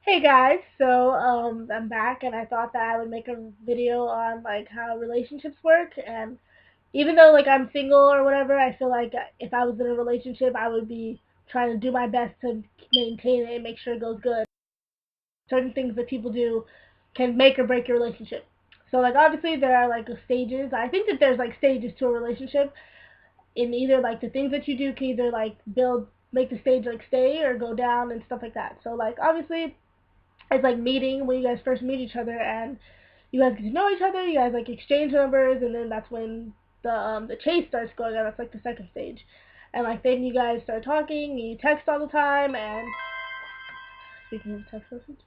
Hey guys, so I'm back and I thought that I would make a video on like how relationships work, and even though like I'm single or whatever, I feel like if I was in a relationship I would be trying to do my best to maintain it and make sure it goes good. Certain things that people do can make or break your relationship. So like obviously there are like stages. I think that there's like stages to a relationship, in either like the things that you do can either like build make the stage like stay or go down and stuff like that. So like obviously it's like meeting when you guys first meet each other and you guys get to know each other. You guys like exchange numbers, and then that's when the chase starts going on. That's like the second stage, and like then you guys start talking. You text all the time, and speaking of text message.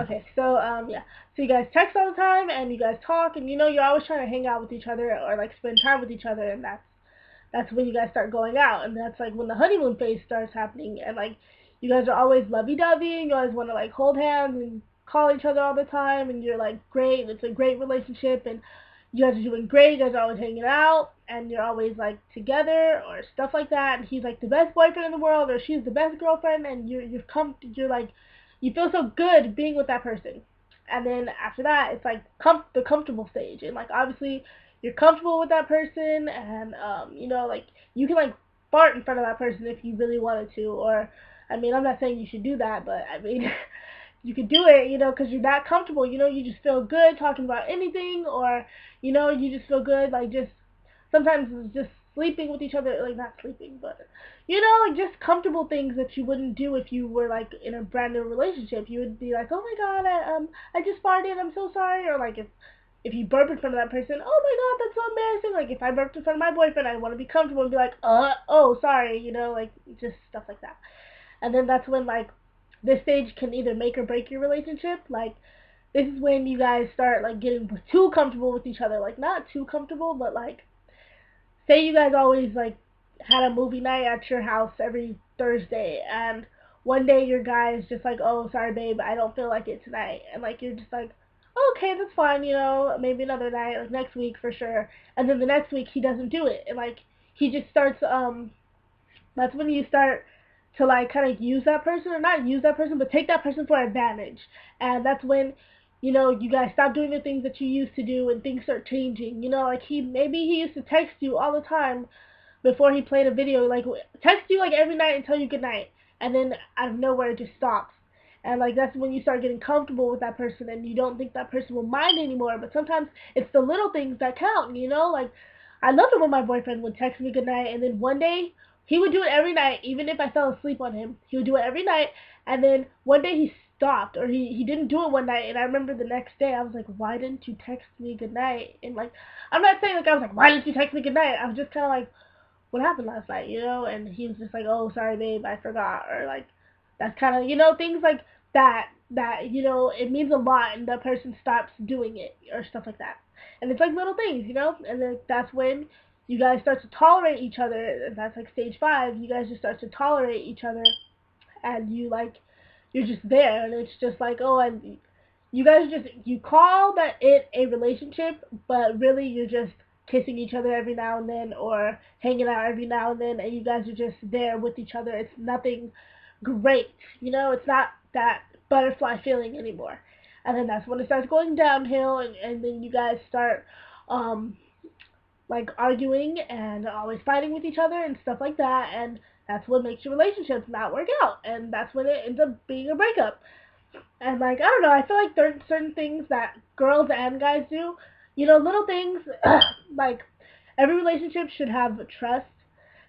Okay, so yeah, so you guys text all the time and you guys talk, and you're always trying to hang out with each other or like spend time with each other, and that's when you guys start going out, and that's like when the honeymoon phase starts happening, and like you guys are always lovey-dovey, you always want to like hold hands and call each other all the time, and you're like great, it's a great relationship, and you guys are doing great, you guys are always hanging out, and you're always like together or stuff like that, and he's like the best boyfriend in the world or she's the best girlfriend, and you're like you feel so good being with that person. And then after that it's like the comfortable stage, and like obviously you're comfortable with that person, and like you can like fart in front of that person if you really wanted to, or I mean, I'm not saying you should do that, but I mean, you could do it, because you're that comfortable, you just feel good talking about anything, or you just feel good, like just sometimes it's just sleeping with each other, like not sleeping, but like just comfortable things that you wouldn't do if you were like in a brand new relationship. You would be like, oh my god, I just farted, I'm so sorry, or like if you burp in front of that person, oh my god, that's so embarrassing. Like if I burped in front of my boyfriend, I want to be comfortable and be like, oh, sorry, like just stuff like that. And then that's when like this stage can either make or break your relationship. Like this is when you guys start like getting too comfortable with each other. Like not too comfortable, but like say you guys always like had a movie night at your house every Thursday, and one day your guy is just like, oh sorry babe, I don't feel like it tonight, and like you're just like, oh, okay, that's fine, maybe another night, like next week for sure. And then the next week he doesn't do it, and like he just starts that's when you start to like kind of use that person, or not use that person, but take that person for advantage. And that's when you guys stop doing the things that you used to do, and things start changing. Like he used to text you all the time before he played a video, like text you like every night and tell you good night, and then out of nowhere it just stops. And like that's when you start getting comfortable with that person, and you don't think that person will mind anymore. But sometimes it's the little things that count. Like I loved it when my boyfriend would text me good night, and then one day he would do it every night, even if I fell asleep on him. He would do it every night, and then one day he stopped, or he didn't do it one night, and I remember the next day I was like, why didn't you text me good night? And like I'm not saying like I was like, why didn't you text me good night? I was just kind of like, what happened last night, and he was just like, oh sorry babe, I forgot, or like that's kind of things like that it means a lot, and the person stops doing it or stuff like that. And it's like little things, and then that's when you guys start to tolerate each other, and that's like stage 5. You guys just start to tolerate each other, and you're just there, and it's just like, oh, and you guys just you call that it a relationship, but really you're just kissing each other every now and then, or hanging out every now and then, and you guys are just there with each other. It's nothing great, it's not that butterfly feeling anymore. And then that's when it starts going downhill, and then you guys start um like arguing and always fighting with each other and stuff like that, and that's what makes your relationships not work out, and that's when it ends up being a breakup. And like I don't know, I feel like there's certain things that girls and guys do. Little things like every relationship should have trust,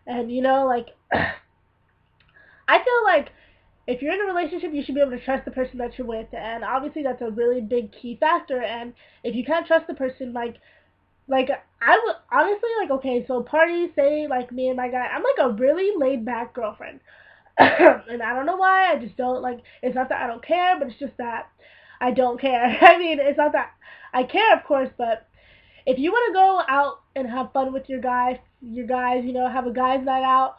and like I feel like if you're in a relationship, you should be able to trust the person that you're with, and obviously that's a really big key factor. And if you can't trust the person, like I would honestly, like, okay, so parties, say like me and my guy, I'm like a really laid back girlfriend. And I don't know why. I just don't like. It's not that I don't care, but it's just that I don't care. I mean, it's not that I care, of course, but if you want to go out and have fun with your guys, have a guys' night out,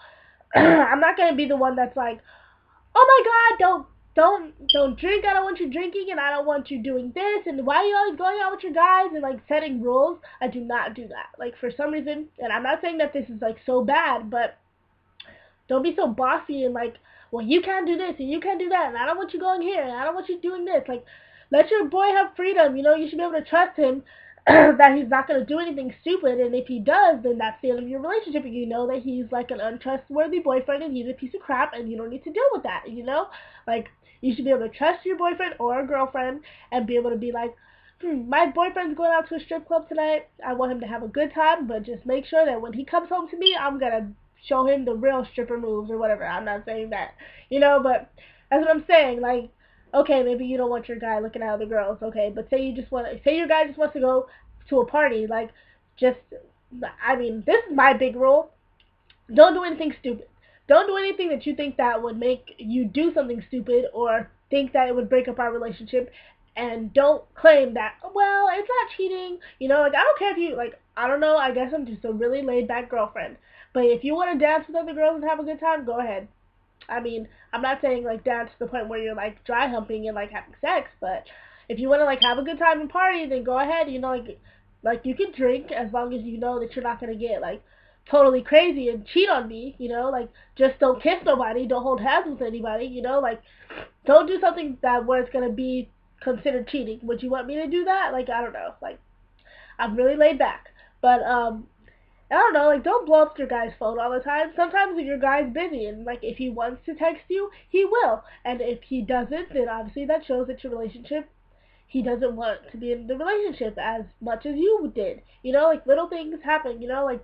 I'm not gonna be the one that's like, oh my god, don't drink. I don't want you drinking, and I don't want you doing this. And why are you always going out with your guys and like setting rules? I do not do that. Like for some reason, and I'm not saying that this is like so bad, but don't be so bossy and like well, you can't do this and you can't do that, and I don't want you going here and I don't want you doing this. Like, let your boy have freedom. You should be able to trust him that he's not going to do anything stupid, and if he does, then that's the end of your relationship, and you know that he's like an untrustworthy boyfriend and he's a piece of crap, and you don't need to deal with that. Like, you should be able to trust your boyfriend or girlfriend and be able to be like, my boyfriend's going out to a strip club tonight. I want him to have a good time, but just make sure that when he comes home to me, I'm gonna show him the real stripper moves or whatever. I'm not saying that, but that's what I'm saying. Like, okay, maybe you don't want your guy looking at other girls, okay, but say your guy just wants to go to a party, like, just, I mean, this is my big rule. Don't do anything stupid. Don't do anything that you think that would make you do something stupid or think that it would break up our relationship. And don't claim that, well, it's not cheating. Like, I don't care if you, like, I don't know, I guess I'm just a really laid back girlfriend. But if you want to dance with other girls and have a good time, go ahead. I mean, I'm not saying like dance to the point where you're like dry humping and like having sex, but if you want to like have a good time and party, then go ahead. Like you can drink as long as you know that you're not gonna get like totally crazy and cheat on me. Like, just don't kiss nobody, don't hold hands with anybody. Like, don't do something that where it's gonna be considered cheating. Would you want me to do that? Like, I don't know. Like, I'm really laid back, but I don't know, like, don't blow up your guy's phone all the time. Sometimes your guy's busy, and, like, if he wants to text you, he will. And if he doesn't, then obviously that shows that your relationship, he doesn't want to be in the relationship as much as you did. Like, little things happen, like,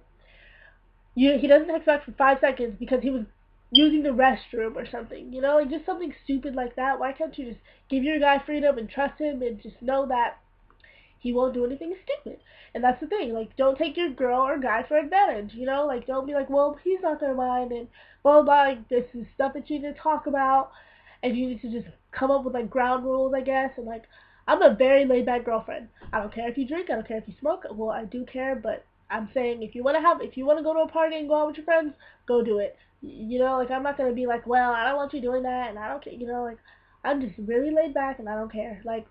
he doesn't text back for 5 seconds because he was using the restroom or something, like, just something stupid like that. Why can't you just give your guy freedom and trust him and just know that he won't do anything stupid? And that's the thing. Like, don't take your girl or guy for advantage. Like, don't be like, well, he's not gonna mind and blah blah blah. Like, this is stuff that you need to talk about, and you need to just come up with like ground rules, I guess. And like, I'm a very laid back girlfriend. I don't care if you drink. I don't care if you smoke. Well, I do care, but I'm saying if you want to go to a party and go out with your friends, go do it. Like, I'm not gonna be like, well, I don't want you doing that, and I don't care. Like, I'm just really laid back and I don't care. Like,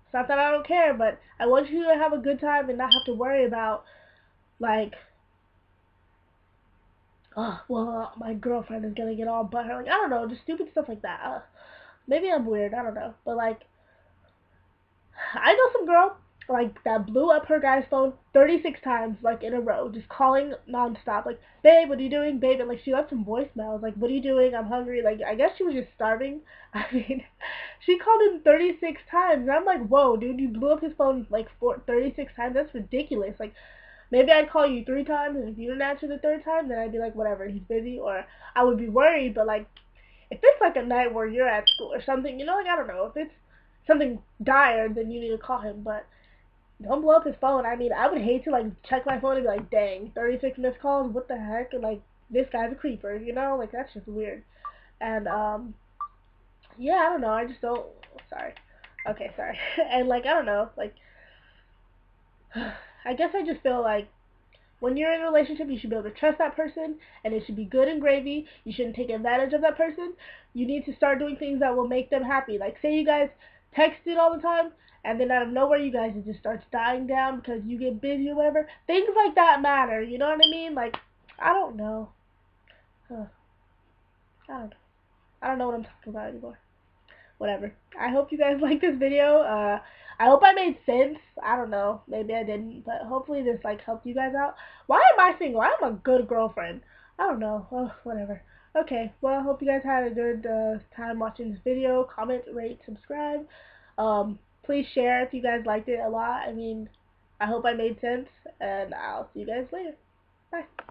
it's not that I don't care, but I want you to have a good time and not have to worry about, like, oh, well, my girlfriend is gonna get all butthurt. Like, I don't know, just stupid stuff like that. Maybe I'm weird, I don't know. But, like, I know some girl, like, that blew up her guy's phone 36 times, like, in a row, just calling nonstop. Like, babe, what are you doing, babe? And, like, she left some voicemails. Like, what are you doing? I'm hungry. Like, I guess she was just starving. I mean, she called him 36 times. And I'm like, whoa, dude, you blew up his phone, like, 36 times? That's ridiculous. Like, maybe I'd call you 3 times, and if you didn't answer the third time, then I'd be like, whatever, he's busy. Or I would be worried, but, like, if it's, like, a night where you're at school or something, like, I don't know. If it's something dire, then you need to call him. But don't blow up his phone. I mean, I would hate to, like, check my phone and be like, dang, 36 missed calls, what the heck? And, like, this guy's a creeper, Like, that's just weird. And, yeah, I don't know. I just don't, sorry. Okay, sorry. And, like, I don't know. Like, I guess I just feel like when you're in a relationship, you should be able to trust that person, and it should be good and gravy. You shouldn't take advantage of that person. You need to start doing things that will make them happy. Like, say you guys texted all the time, and then out of nowhere, you guys, it just starts dying down because you get busy or whatever. Things like that matter. You know what I mean? Like, I don't know. Huh. I don't know. I don't know what I'm talking about anymore. Whatever. I hope you guys like this video. I hope I made sense. I don't know. Maybe I didn't, but hopefully this like helped you guys out. Why am I single? I'm a good girlfriend. I don't know. Oh, whatever. Okay. Well, I hope you guys had a good time watching this video. Comment, rate, subscribe. Please share if you guys liked it a lot. I mean, I hope I made sense, and I'll see you guys later. Bye.